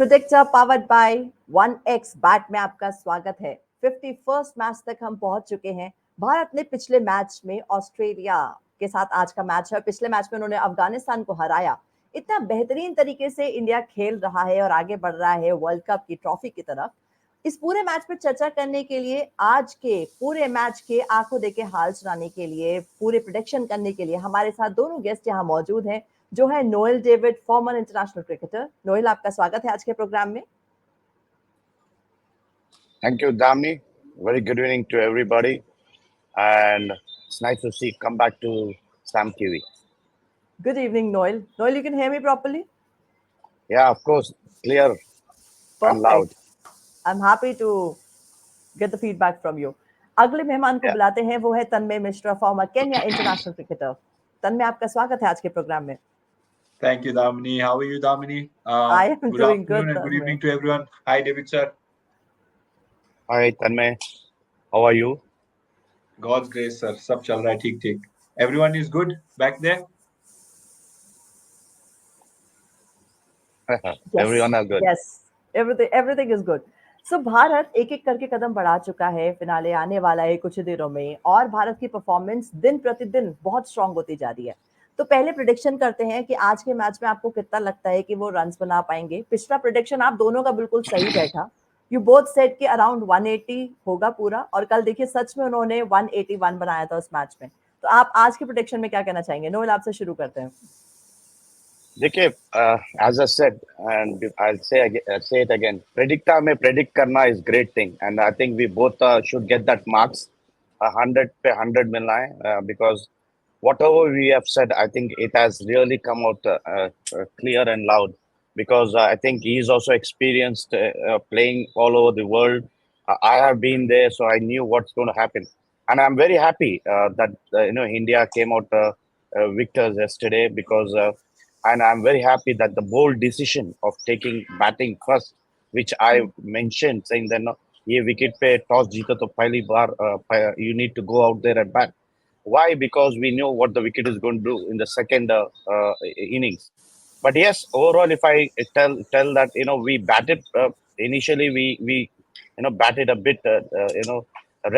Predictor powered by 1x bat में आपका स्वागत है। 51st मैच तक हम पहुंच चुके हैं। भारत ने पिछले मैच में ऑस्ट्रेलिया के साथ आज का मैच है। पिछले मैच में उन्होंने अफगानिस्तान को हराया। इतना बेहतरीन तरीके से इंडिया खेल रहा है और आगे बढ़ रहा है वर्ल्ड कप की ट्रॉफी की तरफ। इस पूरे मैच पर चर्चा करने के लिए, आज के पूरे मैच के आंखों देखे हाल सुनाने के लिए, पूरे प्रेडिक्शन करने के लिए हमारे साथ दोनों गेस्ट यहाँ मौजूद हैं, जो है Noel David, farmer international cricketer. Noel, आपका स्वागत है आज के प्रोग्राम में। Thank you, Damni. Very good evening to everybody, and it's nice to see come back to Sam TV. Good evening, Noel. Noel, you can hear me properly? Yeah, of course, clear and loud. Perfect. I'm happy to get the feedback from you. अगले मेहमान को बुलाते हैं, वो है Tanmay Mishra, former Kenya international cricketer. Tanmay, आपका स्वागत है आज के प्रोग्राम में। Thank you, Damini. How are you, Damini? I am doing good. And good evening to everyone. Hi, David sir. Hi, Tanmay. How are you? God's grace, sir. सब चल रहा है ठीक ठीक. Everyone is good back there? Everyone are good. Yes, everything is good. So Bharat एक एक करके कदम बढ़ा चुका है। फिनाले आने वाला है कुछ दिनों में और भारत की परफॉर्मेंस दिन प्रतिदिन बहुत स्ट्रांग होती जा रही है। तो पहले प्रेडिक्शन करते हैं कि आज के मैच में आपको कितना लगता है कि वो रन्स बना पाएंगे। पिछला प्रेडिक्शन आप दोनों का बिल्कुल सही बैठा। यू बोथ सेड कि अराउंड 180 होगा पूरा, और कल देखिए सच में उन्होंने 181 बनाया था उस मैच में। तो आप आज के प्रेडिक्शन में क्या कहना चाहेंगे? नोएल, आपसे शुरू करते हैं। देखिए, as I said, and I'll say it again, predictor में predict करना is great thing, and I think we both should get that marks 100 पे 100 मिलना है, because whatever we have said, I think it has really come out clear and loud, because I think he's also experienced playing all over the world. I have been there, so I knew what's going to happen, and I'm very happy that India came out victors yesterday, because and I'm very happy that the bold decision of taking batting first, which I mentioned, saying that no, ये wicket पे toss जीता तो पहली बार you need to go out there and bat. Why? Because we know what the wicket is going to do in the second innings. But yes, overall, if I tell that we batted initially, we batted a bit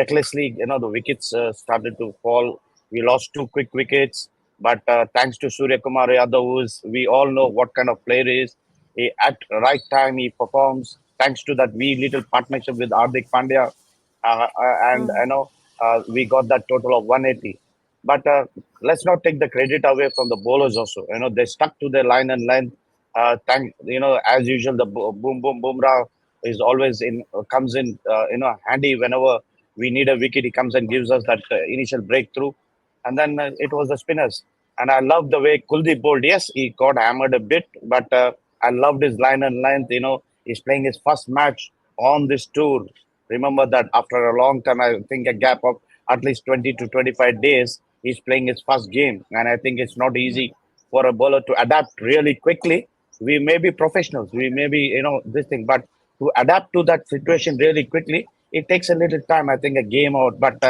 recklessly. The wickets started to fall. We lost 2 quick wickets, but thanks to Surya Kumar Yadav, we all know what kind of player he is. At right time he performs. Thanks to that little partnership with Hardik Pandya, and we got that total of 180. But let's not take the credit away from the bowlers also. They stuck to their line and length. As usual, the boom Bumrah is always comes in handy whenever we need a wicket. He comes and gives us that initial breakthrough. And then it was the spinners. And I love the way Kuldeep bowled. Yes, he got hammered a bit, but I loved his line and length. He's playing his first match on this tour. Remember that after a long time, I think a gap of at least 20 to 25 days, he's playing his first game. And I think it's not easy for a bowler to adapt really quickly. We may be professionals, we may be, this thing, but to adapt to that situation really quickly, it takes a little time, I think, a game out. But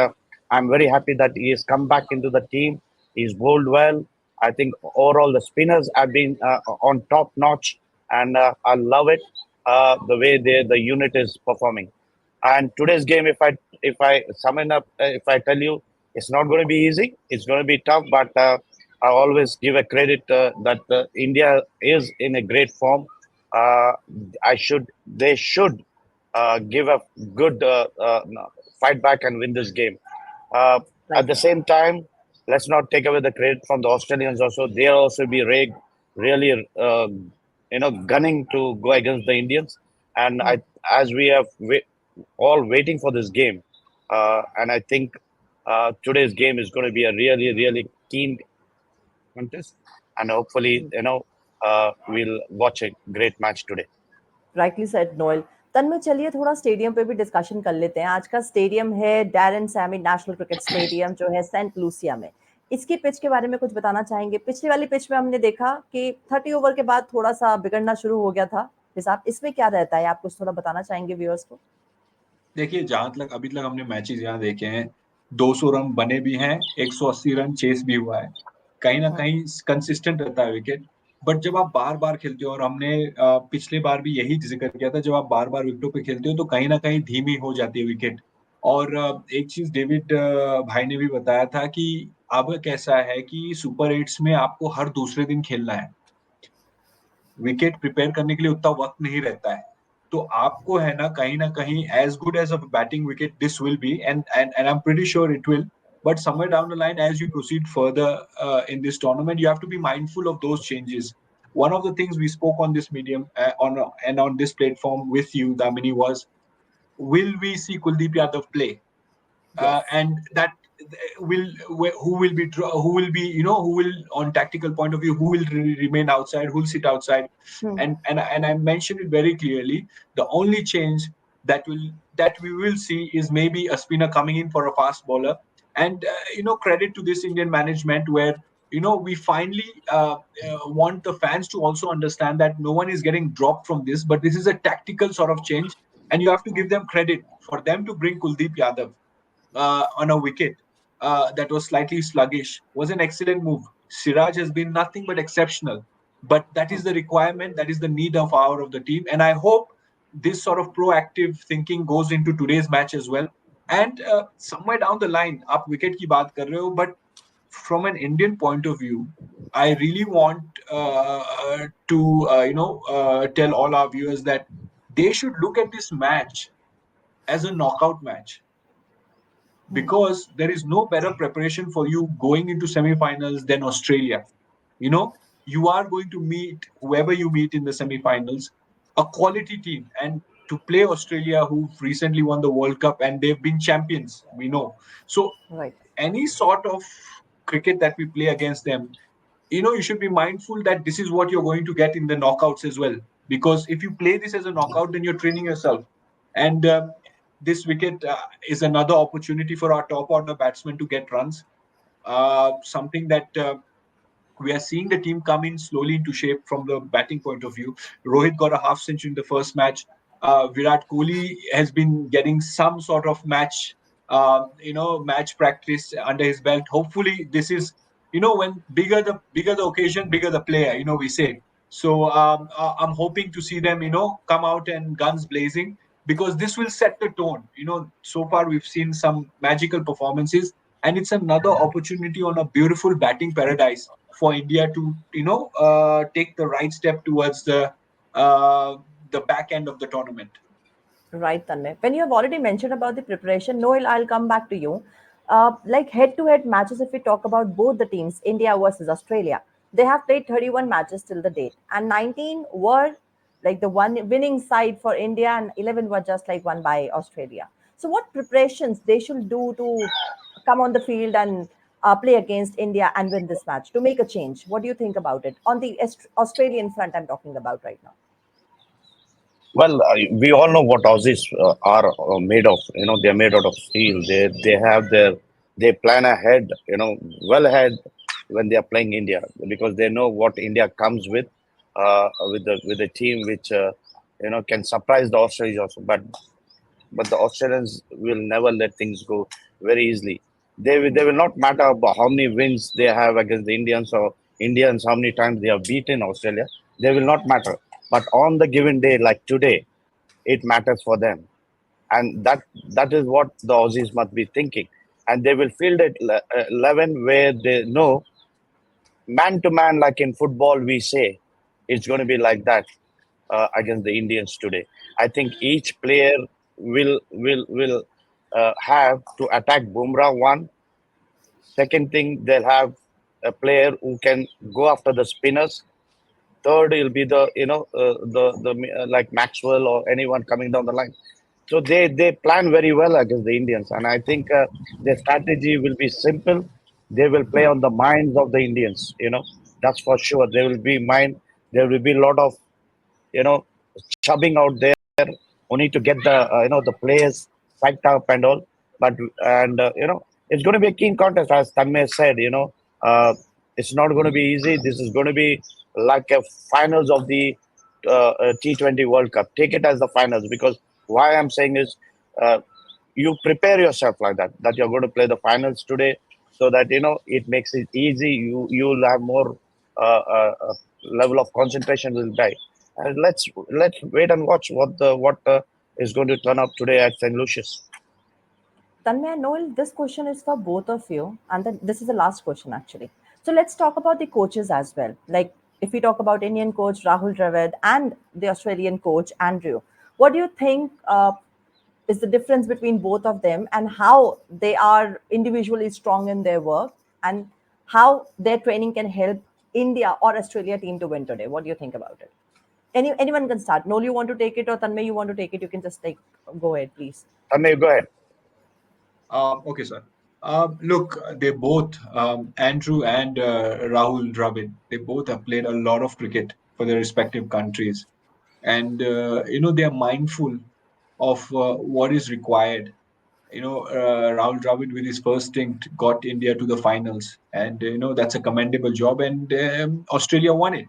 I'm very happy that he has come back into the team. He's bowled well. I think overall the spinners have been on top notch, and I love it the way the unit is performing. And today's game, if I sum it up, if I tell you, it's not going to be easy. It's going to be tough, but I always give a credit that India is in a great form. They should give a good fight back and win this game. At the same time, let's not take away the credit from the Australians also. They'll also be really gunning to go against the Indians. And as we have all waiting for this game, and I think today's game is going to be a really keen contest, and hopefully we'll watch a great match today. Rightly said, Noel. तन्मय, चलिए थोड़ा stadium पे भी discussion कर लेते हैं। आज का stadium है Darren Sami national cricket stadium, जो है सेंट लूसिया में। इसकी पिच के बारे में कुछ बताना चाहेंगे? पिछली वाली पिच में हमने देखा कि 30 ओवर के बाद थोड़ा सा बिगड़ना शुरू हो गया था हिसाब। इसमें क्या रहता है, आप कुछ थोड़ा बताना चाहेंगे व्यूअर्स को? देखिए, जहां तक अभी तक हमने मैचेस यहाँ देखे हैं, 200 रन बने भी हैं, 180 रन चेस भी हुआ है। कहीं ना कहीं कंसिस्टेंट रहता है विकेट। बट जब आप बार बार खेलते हो, और हमने पिछले बार भी यही जिक्र किया था, जब आप बार बार विकेटों पे खेलते हो तो कहीं ना कहीं धीमी हो जाती है विकेट। और एक चीज डेविड भाई ने भी बताया था कि अब कैसा है कि सुपर एट्स में आपको हर दूसरे दिन खेलना है, विकेट प्रिपेयर करने के लिए उतना वक्त नहीं रहता है। तो आपको है ना कहीं as good as a batting wicket this will be, and I am pretty sure it will, but somewhere down the line as you proceed further in this tournament, you have to be mindful of those changes. One of the things we spoke on this medium on this platform with you, Damini, was will we see Kuldeep Yadav play? Yes. And that will who will be, who will, on tactical point of view, who will remain outside, who will sit outside. Hmm. And I mentioned it very clearly. The only change that we will see is maybe a spinner coming in for a fast bowler. And credit to this Indian management, where we finally want the fans to also understand that no one is getting dropped from this, but this is a tactical sort of change, and you have to give them credit for them to bring Kuldeep Yadav on a wicket that was slightly sluggish was an excellent move. Siraj has been nothing but exceptional, but that is the requirement, that is the need of the team, and I hope this sort of proactive thinking goes into today's match as well. And somewhere down the line, आप wicket की बात कर रहे हो, but from an Indian point of view, I really want to tell all our viewers that they should look at this match as a knockout match, because there is no better preparation for you going into semi-finals than Australia. You are going to meet whoever you meet in the semi-finals, a quality team, and to play Australia, who've recently won the World Cup and they've been champions, we know. So Right. any sort of cricket that we play against them, you should be mindful that this is what you're going to get in the knockouts as well. Because if you play this as a knockout, then you're training yourself. And this wicket is another opportunity for our top order batsmen to get runs. Something that we are seeing the team come in slowly into shape from the batting point of view. Rohit got a half century in the first match. Virat Kohli has been getting some sort of match practice under his belt. Hopefully, this is, when bigger the occasion, bigger the player. We say. So I'm hoping to see them, come out and guns blazing, because this will set the tone. So far we've seen some magical performances, and it's another opportunity on a beautiful batting paradise for India to take the right step towards the back end of the tournament. Right, Tanmay. When you have already mentioned about the preparation, Noel, I'll come back to you. Like head-to-head matches, if we talk about both the teams, India versus Australia, they have played 31 matches till the date, and 19 were like the one winning side for India, and 11 were just like won by Australia. So, what preparations they should do to come on the field and play against India and win this match to make a change? What do you think about it on the Australian front? I'm talking about right now. Well, we all know what Aussies are made of. They're made out of steel. They plan ahead. Well ahead when they are playing India, because they know what India comes with the team which can surprise the Australians also. But the Australians will never let things go very easily. They will not matter about how many wins they have against the Indians, or Indians how many times they have beaten Australia. They will not matter. But on the given day, like today, it matters for them, and that is what the Aussies must be thinking. And they will field it 11 where they know man to man, like in football we say, it's going to be like that against the Indians today. I think each player will have to attack Bumrah. One second thing, they'll have a player who can go after the spinners. Third will be the like Maxwell or anyone coming down the line. So they plan very well against the Indians, and I think their strategy will be simple. They will play on the minds of the Indians. That's for sure. There will be mind. There will be a lot of you know chubbing out there who need to get the players psyched up and all. But it's going to be a keen contest, as Tanmay said. It's not going to be easy. This is going to be like a finals of the T20 World Cup. Take it as the finals, because why I'm saying is you prepare yourself like that you're going to play the finals today, so that it makes it easy. You'll have more level of concentration will be. And let's wait and watch what is going to turn up today at St. Lucius. Tanmay and Noel, this question is for both of you, and then this is the last question actually. So let's talk about the coaches as well. Like if we talk about Indian coach Rahul Dravid and the Australian coach Andrew, what do you think is the difference between both of them, and how they are individually strong in their work, and how their training can help India or Australia team to win today? What do you think about it? Anyone can start. Noel, you want to take it, or Tanmay, you want to take it? You can just go ahead, please. Tanmay, go ahead. Okay, sir. Look, they both, Andrew and Rahul Dravid, they both have played a lot of cricket for their respective countries. And, they are mindful of what is required. Rahul Dravid with his first stint got India to the finals. And, that's a commendable job. And Australia won it.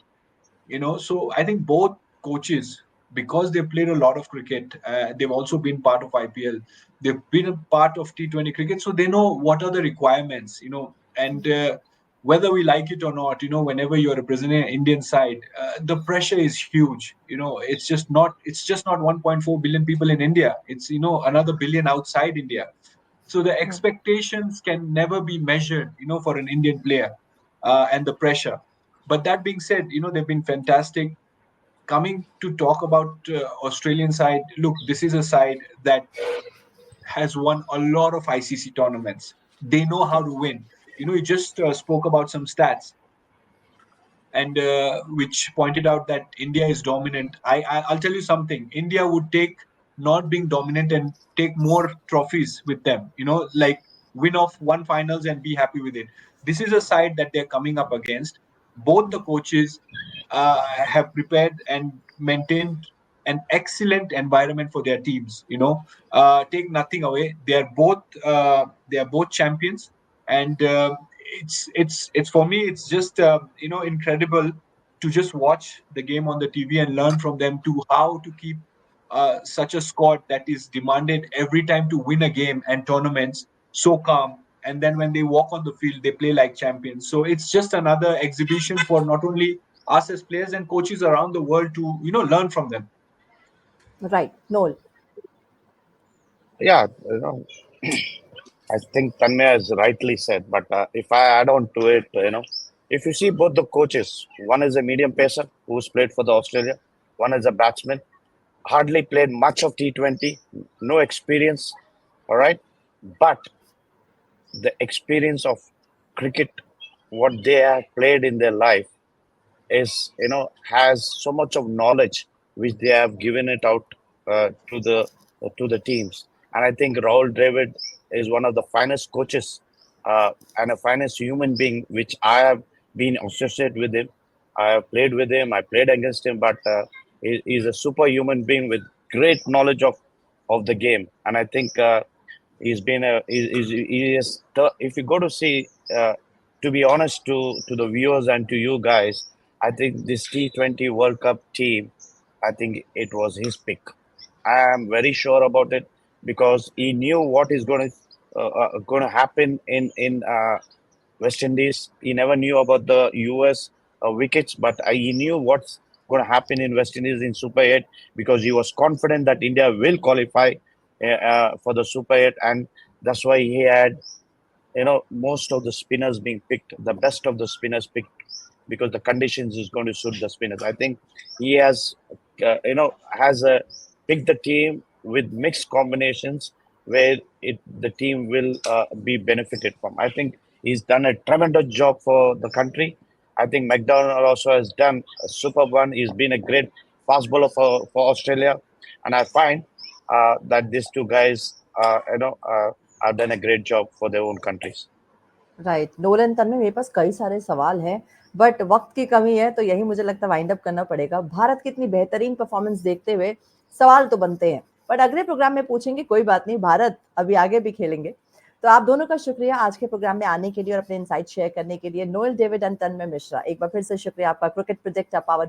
So I think both coaches, because they've played a lot of cricket, they've also been part of IPL, they've been a part of T20 cricket, so they know what are the requirements, and whether we like it or not, whenever you're representing an Indian side, the pressure is huge. It's just not 1.4 billion people in India. It's another billion outside India. So the expectations can never be measured, for an Indian player, and the pressure. But that being said, they've been fantastic. Coming to talk about Australian side, look, this is a side that has won a lot of ICC tournaments. They know how to win. You just spoke about some stats, and which pointed out that India is dominant. I'll tell you something. India would take not being dominant and take more trophies with them. Like win off one finals and be happy with it. This is a side that they're coming up against. Both the coaches have prepared and maintained an excellent environment for their teams. Take nothing away. They are both champions, and it's for me. It's just incredible to just watch the game on the TV and learn from them to how to keep such a squad that is demanded every time to win a game and tournaments so calm. And then when they walk on the field, they play like champions. So it's just another exhibition for not only us as players and coaches around the world to learn from them. Right, Noel. Yeah, I think Tanmay has rightly said, but if I add on to it, if you see both the coaches, one is a medium pacer who's played for the Australia, one is a batsman, hardly played much of T20, no experience, all right, but the experience of cricket, what they have played in their life, is has so much of knowledge which they have given it out to the teams. And I think Rahul Dravid is one of the finest coaches and a finest human being which I have been associated with him. I have played with him, I played against him, but he's a super human being with great knowledge of the game. And I think he's been he is if you go to see to be honest to the viewers and to you guys, I think this T20 World Cup team, I think it was his pick. I am very sure about it because he knew what is going to happen in West Indies. He never knew about the US wickets, but he knew what's going to happen in West Indies in Super 8 because he was confident that India will qualify for the Super 8, and that's why he had most of the spinners being picked, the best of the spinners picked, because the conditions is going to suit the spinners. I think he has picked the team with mixed combinations where the team will be benefited from. I think he's done a tremendous job for the country. I think McDonald also has done a superb one. He's been a great fast bowler for Australia, and I find that these two guys, have done a great job for their own countries. Right, Nolan, Tanmay, मेरे पास कई सारे सवाल हैं, but वक्त की कमी है, तो यही मुझे लगता है वाइंड अप करना पड़ेगा। भारत की इतनी बेहतरीन परफॉर्मेंस देखते हुए सवाल तो बनते हैं, बट अगले प्रोग्राम में पूछेंगे, कोई बात नहीं, भारत अभी आगे भी खेलेंगे। तो आप दोनों का शुक्रिया आज के प्रोग्राम में आने के लिए और अपने इनसाइट शेयर करने के लिए। नोएल डेविड एंड तन्मय मिश्रा, एक बार फिर से शुक्रिया आपका। Cricket predictor powered